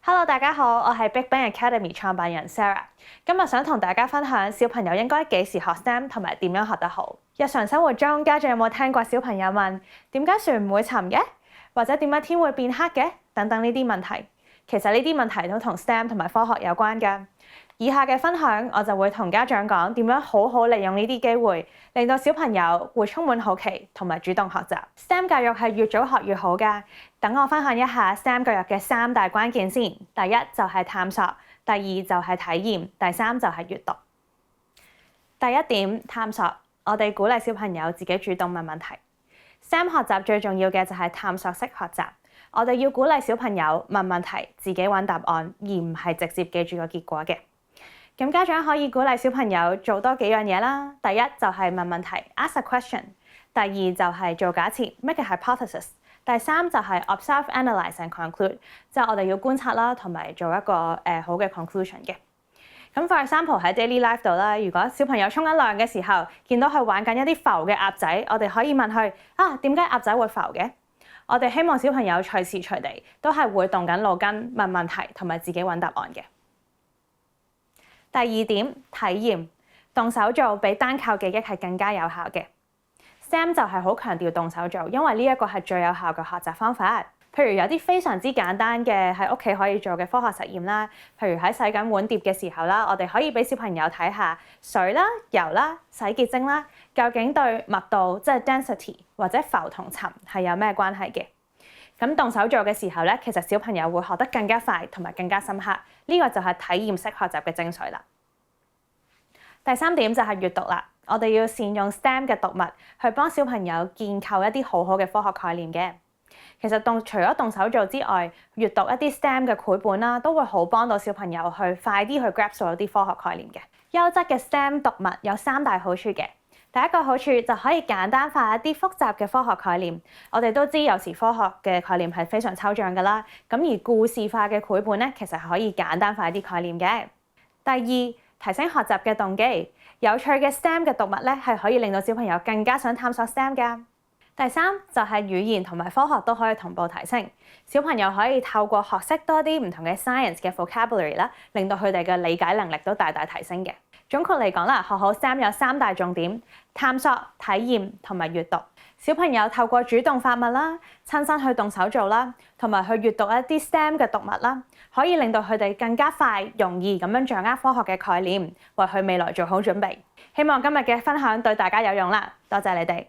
Hello，大家好，我係 Big Bang Academy 創辦人 Sarah。今日想同大家分享小朋友應該幾時學 STEM 同埋點樣學得好。日常生活中，家長有冇聽過小朋友問點解船唔會沉嘅，或者點解天會變黑嘅等等呢啲問題？其實呢啲問題都同 STEM 同埋科學有關㗎。以下嘅分享，我就會同家長講點樣好好利用呢啲機會，令到小朋友會充滿好奇同埋主動學習。STEM 教育係越早學越好㗎。等我分享一下 STEM 教育嘅3大關鍵先。第一就係探索，第二就係體驗，第三就係閱讀。第一點，探索，我哋鼓勵小朋友自己主動問問題。STEM 學習最重要嘅就係探索式學習。我哋要鼓勵小朋友問問題，自己揾答案，而唔係直接記住個結果嘅。咁家長可以鼓勵小朋友做多幾樣嘢啦。第一就係問問題 ，ask a question； 第二就係做假設 ，make a hypothesis； 第三就係 observe、analyze and conclude， 即係我哋要觀察啦，同埋做一個好嘅 conclusion 嘅。咁 for example 喺 daily life 度啦，如果小朋友沖緊涼嘅時候，見到佢玩緊一啲浮嘅鴨仔，我哋可以問佢點解鴨仔會浮嘅？我哋希望小朋友隨時隨地都係會動緊腦筋問問題，同埋自己揾答案嘅。第二點，體驗，動手做比單靠記憶係更加有效嘅。STEM 就係好強調動手做，因為呢一個係最有效嘅學習方法。譬如有啲非常之簡單嘅喺屋企可以做嘅科學實驗啦，譬如喺洗緊碗碟嘅時候啦，我哋可以俾小朋友睇下水啦、油啦、洗潔精啦，究竟對密度即係 density 或者浮同沉係有咩關係嘅。咁動手做嘅時候咧，其實小朋友會學得更加快同埋更加深刻，呢個就係體驗式學習嘅精髓啦。第三點就係閱讀啦，我哋要善用 STEM 嘅讀物去幫小朋友建構一啲好好嘅科學概念嘅。其實除咗動手做之外，閱讀一啲 STEM 嘅繪本啦，都會好幫到小朋友去快啲去 grasp 到啲科學概念嘅。優質嘅 STEM 讀物有3大好處嘅。第一個好處就可以簡單化一啲複雜嘅科學概念。我哋都知有時科學嘅概念係非常抽象㗎啦，咁而故事化嘅繪本咧，其實係可以簡單化一啲概念嘅。第二，提升學習嘅動機，有趣嘅 STEM 嘅讀物咧，係可以令到小朋友更加想探索 STEM 㗎。第三就係語言同埋科學都可以同步提升，小朋友可以透過學識多啲唔同嘅 science 嘅 vocabulary 啦，令到佢哋嘅理解能力都大大提升嘅。總括嚟講啦，學好 STEM 有3大重點：探索、體驗同埋閱讀。小朋友透過主動發問啦、親身去動手做啦，同埋去閱讀一啲 STEM 嘅讀物啦，可以令到佢哋更加快、容易咁樣掌握科學嘅概念，為佢未來做好準備。希望今日嘅分享對大家有用啦，多謝你哋。